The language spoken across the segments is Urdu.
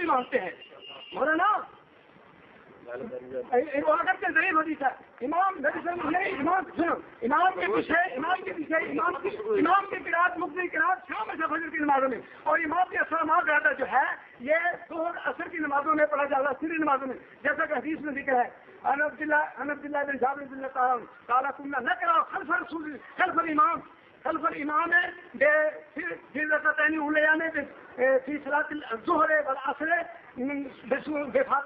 بھی مانتے ہیں مولانا کرتے ضعیف حدیث ہے امام کے پیچھے امام کی قرات مقتدی قرات شام سے فجر کی نمازوں میں اور امام کے اسلامات زیادہ جو ہے یہ ظہر عصر کی نمازوں میں پڑھا جاتا ہے سری نمازوں میں جیسا کہ حدیث میں ذکر ہے انس عبداللہ بن جابر رضی اللہ تعالیٰ کننا نہ کرا خلف الامام ہے پھر رکعتین اولیان فی صلاۃ الظہر والعصر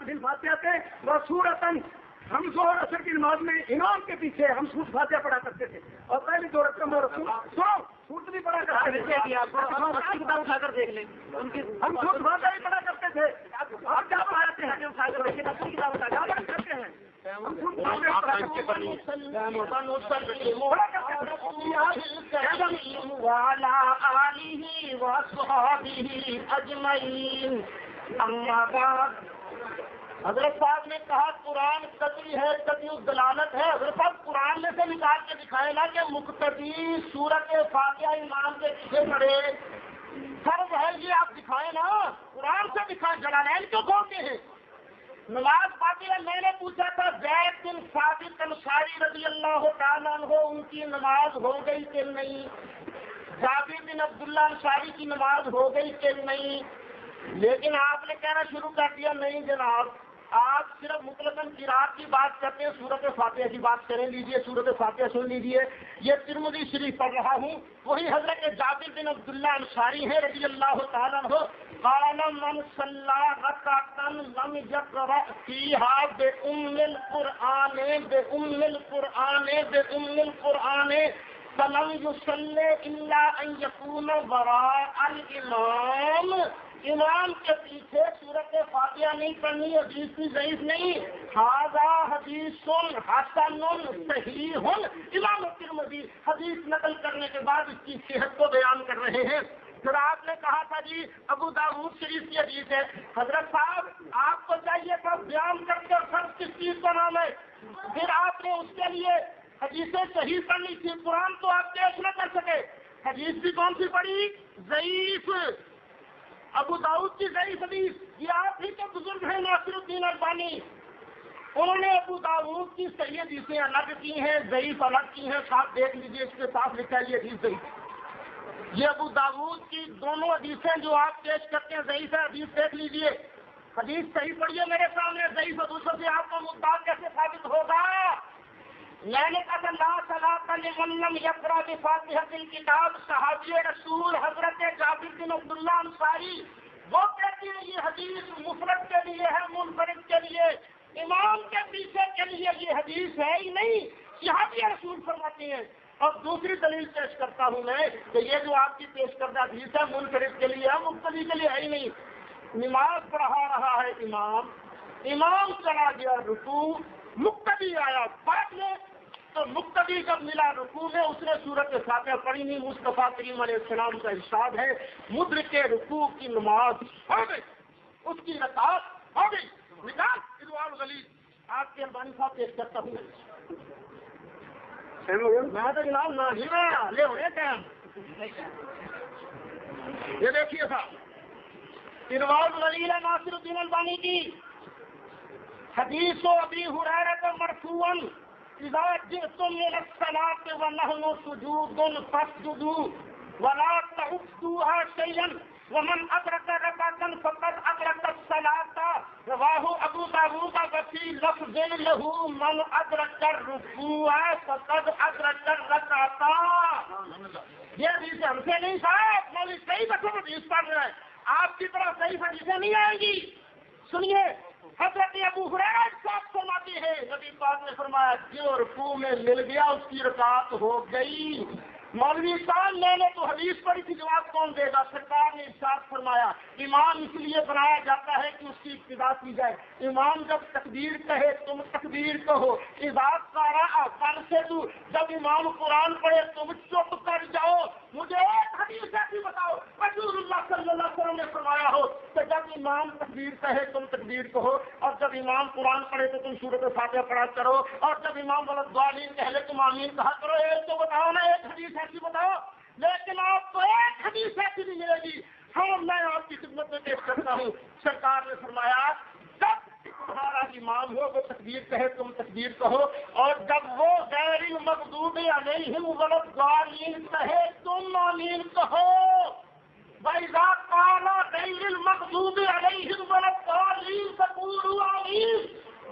بالفاتحہ وسورۃ ہم ظہر عصر کی نماز میں امام کے پیچھے ہم سورۃ فاتحہ پڑھا کرتے تھے اور پہلی دو رکعت میں سورت بھی پڑھا کرتے تھے کتاب اٹھا کر دیکھ لیں ہم سورۃ فاتحہ بھی پڑھا کرتے تھے آپ کیا پڑھاتے ہیں کتاب اٹھا کرتے ہیں حضرت صاحب نے کہا قرآن قطعی ہے قطعی الدلالت ہے حضرت صاحب قرآن میں سے نکال کے دکھائے نا کہ مقتدی سورت فاتحہ امام کے پیچھے پڑے فرض ہے یہ آپ دکھائیں نا قرآن سے دکھائیں جلالین کیوں کھولتے ہیں نماز پاتی ہے میں نے پوچھا تھا زید بن ثابت انصاری رضی اللہ تعالیٰ عنہ ان کی نماز ہو گئی کہ نہیں جابر بن عبداللہ انصاری کی نماز ہو گئی کہ نہیں لیکن آپ نے کہنا شروع کر دیا نہیں جناب آپ صرف مطلقاً قرات کی بات کرتے ہیں سورت فاتحہ کی بات کریں لیجئے سورت فاتحہ سن لیجئے یہ ترمذی شریف پڑھ رہا ہوں وہی حضرت جابر بن عبداللہ انصاری ہیں رضی اللہ تعالیٰ عنہ قال من صلى ركعة لم يقرأ فيها بأم القرآن فلم يصلي إلا أن يكون وراء الإمام امام کے پیچھے سورت فاتحہ نہیں پڑھنی حدیث کی ضعیف نہیں ھذا حدیث حسن صحیح امام ترمذی حدیث نقل کرنے کے بعد اس کی صحت کو بیان کر رہے ہیں پھر آپ نے کہا تھا جی ابو داؤد شریف کی حدیث ہے حضرت صاحب آپ کو چاہیے تھا بیان کرتے اور فرض کس چیز کا نام ہے پھر آپ نے اس کے لیے حدیثیں صحیح پڑھنی تھی قرآن تو آپ پیش نہ کر سکے حدیث بھی کون سی پڑھی ضعیف ابو داؤد کی ضعیف حدیث یہ آپ ہی کے بزرگ ہیں ناصر الدین البانی انہوں نے ابو داؤد کی صحیح حدیثیں الگ کی ہیں ضعیف الگ کی ہیں صاحب دیکھ لیجئے اس کے صاف لکھا ہے یہ حدیث ضعیف یہ ابو داؤد کی دونوں حدیثیں جو آپ پیش کرتے ہیں ضعیف ہے حدیث دیکھ لیجئے حدیث صحیح پڑھیے میرے سامنے ضعیف حدیثوں سے آپ کو مدعا کیسے ثابت ہوگا میں نے کہا لا صلاۃ لمن لم یقرأ بفاتحۃ الکتاب صحابی رسول حضرت جابر بن عبداللہ انصاری وہ کہتے ہیں یہ حدیث مفرد کے لیے ہے منفرد کے لیے امام کے پیچھے کے لیے یہ حدیث ہے ہی نہیں صحابی رسول فرماتے ہیں اور دوسری دلیل پیش کرتا ہوں میں کہ یہ جو آپ کی پیش کردہ حدیث ہے منفرد کے لیے ہے مقتدی کے لیے ہے ہی نہیں نماز پڑھا رہا ہے امام چلا گیا رکوع مقتدی آیا بعد میں تو مقتدی جب ملا رکوع میں اس نے سورت فاتحہ پڑھی نہیں مصطفیٰ کریم علیہ السلام کا ارشاد ہے مدرک رکوع کی نماز ہو گئی اس کی رکعت ہو گئی نکال ارواء الغلیظ آپ کے البانی صاحب پیش کرتا ہوں میں تو جناب نہ ہی میں لے ہوئے ٹائم یہ دیکھیے صاحب ارواء الغلیظ ہے ناصر الدین البانی کی حدیث ابی ہریرہ مرفوعا اذا جئتم من الصلاة ونحن سجود فاسجدوا ولا تعدوها شيئا ومن ادرك ركعة فقد ادرك الصلاة رواه ابو داؤد وفي لفظ له من ادرك الركوع فقد ادرك الركعة یہ حدیث ہم سے نہیں صاحب مولوی صحیح بچوں حدیث پڑھ رہے ہیں آپ کی طرح صحیح حدیثیں نہیں آئیں گی سنیے حضرت ابو ہریرہ صاحب فرماتے ہیں نبی پاک نے فرمایا جو رکوع میں مل گیا اس کی رکعت ہو گئی مولوی صاحب میں نے تو حدیث پڑھی تھی جواب کون دے گا سرکار نے ارشاد فرمایا امام اس لیے بنایا جاتا ہے کہ اس کی ابتدا کی جائے امام جب تکبیر کہے تم تکبیر کہو اذا قرأ فانصتوا جب امام قرآن پڑھے تم چپ کر جاؤ مجھے ایک حدیث ایسی بتاؤ رسول اللہ صلی اللہ علیہ وسلم نے فرمایا ہو کہ جب امام تکبیر کہے تم تکبیر کہو اور جب امام قرآن پڑھے تو تم سورۃ فاتحہ پڑھا کرو اور جب امام والضالین کہے تم آمین کہا کرو ایک تو بتاؤ نا ایک حدیث ایسی بتاؤ لیکن آپ کو ایک حدیث ایسی نہیں ملے گی ہاں میں آپ کی خدمت میں پیش کرتا ہوں. سرکار نے فرمایا جب تمہارا امام ہو وہ تکبیر کہے تم تکبیر کہو, اور جب وہ غیر المغضوب علیہم وَلَضَّالِّينَ کہے تم آمین کہو. وَإِذَا قَالَ غَيْرِ الْمَغْضُوبِ عَلَيْهِمْ وَلَا الضَّالِّينَ فَقُولُوا آمِينَ.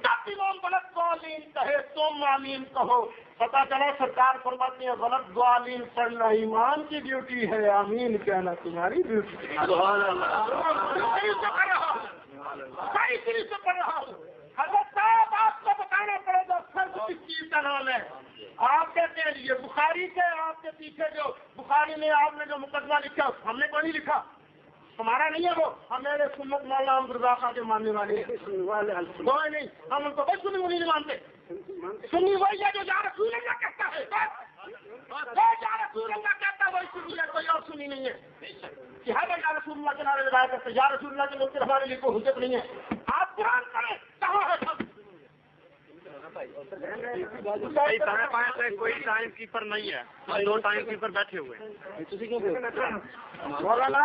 جب امام وَلَا الضَّالِّينَ کہے تم آمین کہو. پتا چلا سرکار فرماتے ہیں وَلَا الضَّالِّينَ پڑھنا ایمان کی ڈیوٹی ہے, آمین کہنا تمہاری ڈیوٹی ہے. سبحان اللہ. صحیح سے پڑھ رہا ہوں. حضرت صاحب آپ کو بتانا پڑے گا فرض کس چیز کا نام ہے. آپ کہتے ہیں یہ بخاری کے, آپ کے پیچھے جو بخاری میں آپ نے جو مقدمہ لکھا ہم نے کوئی نہیں لکھا, ہمارا نہیں ہے وہ. ہم میرے سنت مولانا احمد رضا خان کے ماننے والے ہیں, کوئی نہیں. ہم ان کو کوئی سنی نہیں مانتے. سنی وہی ہے جو یا رسول اللہ کہتا ہے, یا رسول اللہ کہتا ہے وہی سنی ہے, کوئی اور سنی نہیں ہے. کہ ہر یا رسول اللہ کے نعرے لگایا کرتے, یا رسول اللہ کے لوگ ہمارے لیے کوئی حجت نہیں ہے. آپ قرآن پڑھیں کہاں ہے سب. کوئی ٹائم کیپر نہیں ہے, دو ٹائم کیپر بیٹھے ہوئے ہیں. مولانا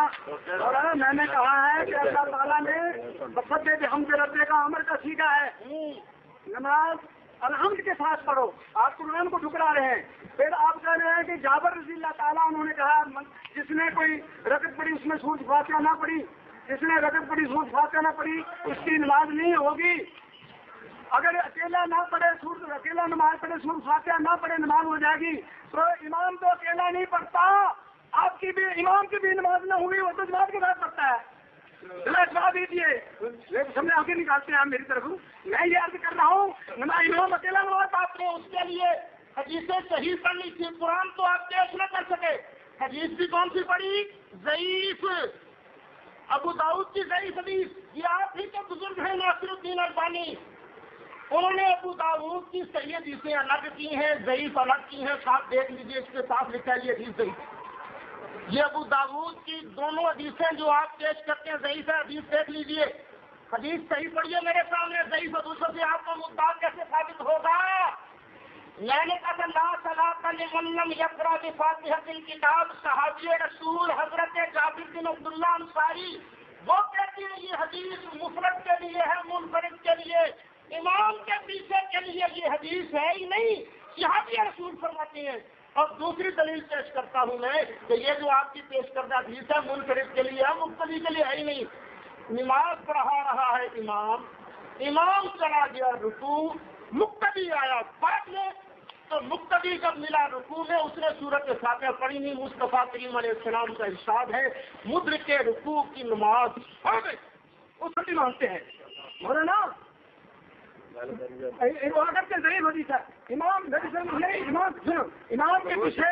میں نے کہا ہے کہ اللہ تعالیٰ نے بفتے بحمد ربے کا امر کا سیکھا ہے. نماز الحمد کے ساتھ پڑھو. آپ قرآن کو ٹھکرا رہے ہیں. پھر آپ کہہ رہے ہیں کہ جابر رضی اللہ تعالیٰ انہوں نے کہا جس نے کوئی رکعت پڑھی اس میں سورۃ فاتحہ نہ پڑھی, جس نے رکعت پڑھی سورۃ فاتحہ نہ پڑھی اس کی نماز نہیں ہوگی. اگر اکیلا نہ پڑھے اکیلا نماز پڑھے سورۃ فاتحہ نہ پڑھے نماز ہو جائے گی. تو امام تو اکیلا نہیں پڑھتا, آپ کی بھی امام کی بھی نماز نہ ہوئی, وہ تو جماعت کے ساتھ پڑھتا ہے. جواب دیجیے سمجھ آگے نکالتے ہیں آپ میری طرف. میں یہ عرض کر رہا ہوں نماز امام اکیلا نماز آپ نے اس کے لیے حدیثیں صحیح پڑھنی تھی, قرآن تو آپ پیش نہ کر سکے. حدیث بھی کون سی پڑھی؟ ضعیف, ابو داؤد کی ضعیف حدیث. یہ آپ ہی کے بزرگ ہیں ناصر الدین البانی, انہوں نے ابو داؤد کی صحیح حدیثیں الگ کی ہیں, ضعیف الگ کی ہیں. صاحب دیکھ لیجیے اس کے ساتھ لکھا ہے یہ حدیث ضعیف. یہ ابو داؤد کی دونوں حدیثیں جو آپ پیش کرتے ہیں ضعیف ہے, حدیث دیکھ لیجیے. حدیث صحیح پڑھیے میرے سامنے. ضعیف حدیثوں سے آپ کا مدعا کیسے ثابت ہوگا؟ میں نے کہا لا صلاۃ لمن لم یقرأ بفاتحۃ الکتاب. صحابی رسول حضرت جابر بن عبداللہ انصاری وہ کہتے ہیں یہ حدیث مفرد کے لیے ہے, منفرد کے لیے, امام کے پیچھے کے لیے یہ حدیث ہے ہی نہیں. صحابی رسول فرماتے ہیں. اور دوسری دلیل پیش کرتا ہوں میں کہ یہ جو آپ کی پیش کردہ حدیث ہے منفرد کے لیے ہے, مقتدی کے لیے ہے ہی نہیں. نماز پڑھا رہا ہے امام, امام چلا گیا رکوع, مقتدی آیا بعد میں, تو مقتدی جب ملا رکوع میں اس نے سورۃ فاتحہ پڑھی نہیں. مصطفیٰ کریم علیہ السلام کا ارشاد ہے مدرک رکوع کی نماز ہو گئی. اس کو بھی مانتے ہیں مولانا اگر کے ضعیف حدیث ہے. امام کے پیچھے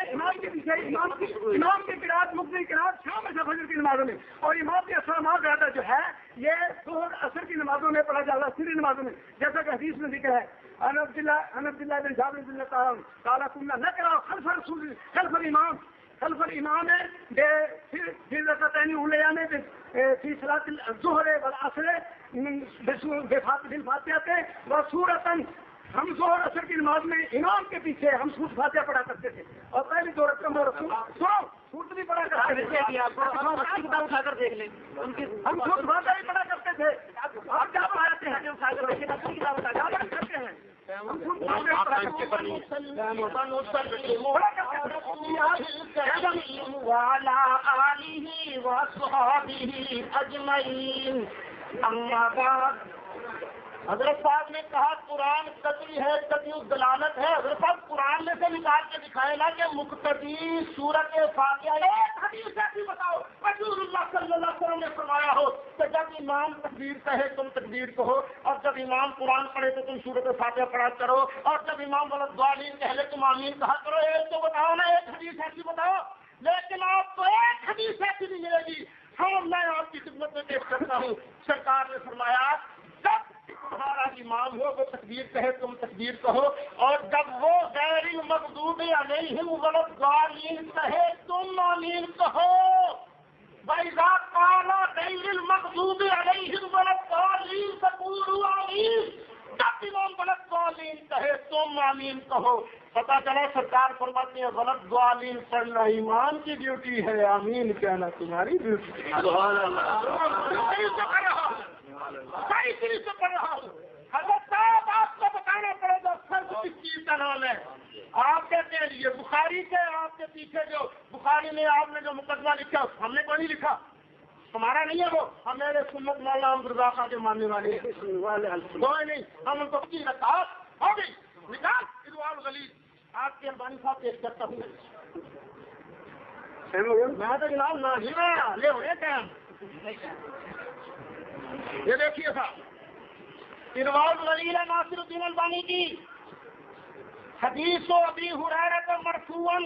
امام کی قرات مقتدی قرات شام سے فجر کی نمازوں میں, اور امام کی اسلامات زیادہ جو ہے یہ ظہر عصر کی نمازوں میں پڑھا جاتا ہے, سری نمازوں میں, جیسا کہ حدیث میں ذکر ہے. عبداللہ بن جابر رضی اللہ تعالیٰ کننا نہ کراؤ خلف الامام ہے پھر رکعتین اولیان فی صلاۃ الظہر والعصر بالفاتحہ وسورۃ. ہم ظہر عصر کی نماز میں امام کے پیچھے ہم سورۃ فاتحہ پڑھا کرتے تھے, اور پہلی دو رکعت میں سورت بھی پڑھا کرتے تھے. کتاب اٹھا کر دیکھ لیں, ہم سورۃ فاتحہ ہی پڑھا کرتے تھے. آپ کیا پڑھاتے ہیں کتاب اٹھا کرتے ہیں. حضرت صاحب نے کہا قرآن قطعی ہے, قطعی الدلالت ہے. حضرت صاحب قرآن میں سے نکال کے دکھائے نا کہ مقتدی سورۃ فاتحہ. ایک حدیث ایسی بتاؤ رسول اللہ صلی اللہ علیہ وسلم نے فرمایا ہو کہ جب امام تکبیر کہے تم تکبیر کہو, اور جب امام قرآن پڑھے تو تم سورۃ فاتحہ پڑھا کرو, اور جب امام وَلَضَّالِّينَ کہے تم آمین کہا کرو. ایک تو بتاؤ نا, ایک حدیث ایسی بتاؤ. لیکن آپ کو ایک حدیث ایسی نہیں ملے گی. ہم میں آپ کی خدمت میں پیش کرتا ہوں. سرکار نے فرمایا جب تمہارا امام ہو وہ تکبیر کہے تم تکبیر کہو, اور جب وہ غیر المغضوب علیہم وَلَضَّالِّينَ کہے تم آمین کہو. وَإِذَا قَالَ غَيْرِ الْمَغْضُوبِ عَلَيْهِمْ وَلَا الضَّالِّينَ فَقُولُوا آمِينَ. جب امام وَلَضَّالِّينَ کہے تم آمین کہو. پتا چلا سرکار فرماتے ہیں غلط دعالین پڑھنا ایمان کی ڈیوٹی ہے، آمین کہنا تمہاری ڈیوٹی ہے۔ صحیح طریقے سے پڑھ رہا ہوں حضرت صاحب، آپ کو بتانا پڑے گا فرض کس چیز کا نام ہے۔ آپ کہتے ہیں یہ بخاری کے، آپ کے پیچھے جو بخاری میں آپ نے جو مقدمہ لکھا ہم نے کوئی نہیں لکھا، تمہارا نہیں ہے وہ، ہم میرے سنت مولانا احمد رضا خان کے ماننے والے ہیں، کوئی نہیں، ہم ان کو کی رکعت ہو گئی نکال ادوار غلیظ آپ کے البانی صاحب پیش کرتا ہوں۔ میں تو جناب نہ ہی میں لے ہوئے ٹائم یہ دیکھیے صاحب ادوار غلیظ ہے ناصر الدین البانی کی حدیث و ابی ہریرہ مرفوعا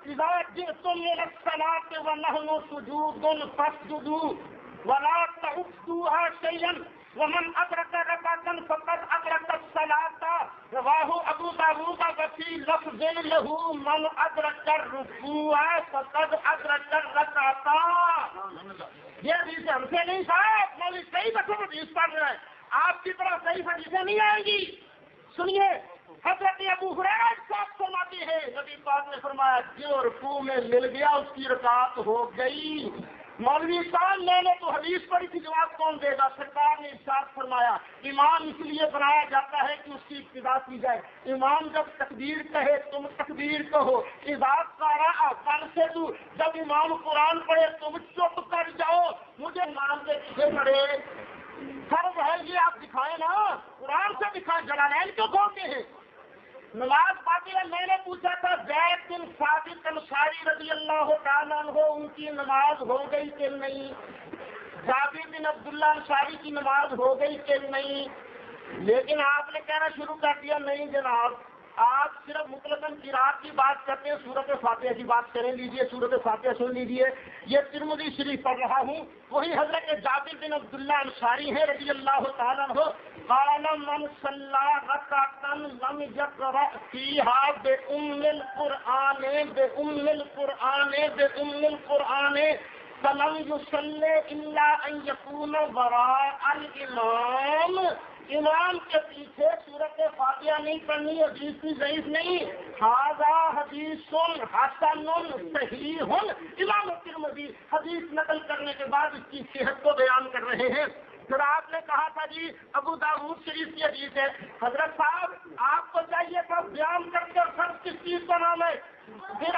اذا جئتم الى الصلاة ونحن سجود فاسجدوا ولا تعدوها شيئا ومن ادرك ركعة فقد ادرك الصلاة رواه ابو داود وفي لفظ له من ادرك الركوع فقد ادرك الركعة۔ یہ حدیث ہم سے نہیں صاحب، مولوی صحیح بچوں حدیث پڑھ رہے ہیں، آپ کی طرح صحیح حدیثیں نہیں آئیں گی۔ سنیے حضرت ابو ہریرہ صاحب فرماتے ہیں نبی پاک نے فرمایا جو رکوع میں مل گیا اس کی رکعت ہو گئی۔ مولوی صاحب میں نے تو حدیث پڑھی تھی، جواب کون دے گا؟ سرکار نے ارشاد فرمایا امام اس لیے بنایا جاتا ہے کہ اس کی ابتدا کی جائے، امام جب تکبیر کہے تم تکبیر کہو، اذا قرأ فانصتوا، جب امام قرآن پڑھے تم چپ کر جاؤ۔ مجھے امام کے پیچھے پڑھے فرض ہے یہ آپ دکھائیں نا، قرآن سے دکھائیں، جلالین کیوں کھولتے ہیں؟ نماز باقی ہے۔ میں نے پوچھا تھا زید بن ثابت انصاری رضی اللہ تعالیٰ عنہ ان کی نماز ہو گئی کہ نہیں؟ جابر بن عبداللہ انصاری کی نماز ہو گئی کہ نہیں؟ لیکن آپ نے کہنا شروع کر دیا نہیں جناب، آپ صرف مطلقاً قرات کی بات کرتے ہیں، سورۃ فاتحہ کی بات کریں لیجئے، سورۃ فاتحہ سن لیجئے۔ یہ ترمذی شریف پڑھ رہا ہوں، وہی حضرت جابر بن عبداللہ انصاری ہے رضی اللہ تعالیٰ عنہ، قال من صلی رکعۃ لم یقرأ فیہا بأم القرآن فلم یصلی الا ان یکون وراء الامام۔ امام کے پیچھے سورۃ فاتحہ نہیں پڑھنی، حدیث کی ضعیف نہیں، ھذا حدیث حسن صحیح۔ امام ترمذی حدیث نقل کرنے کے بعد اس کی صحت کو بیان کر رہے ہیں۔ پھر آپ نے کہا تھا جی ابو داؤد شریف کی حدیث ہے۔ حضرت صاحب آپ کو چاہیے تھا بیان کر کے فرض کس چیز کا نام ہے، پھر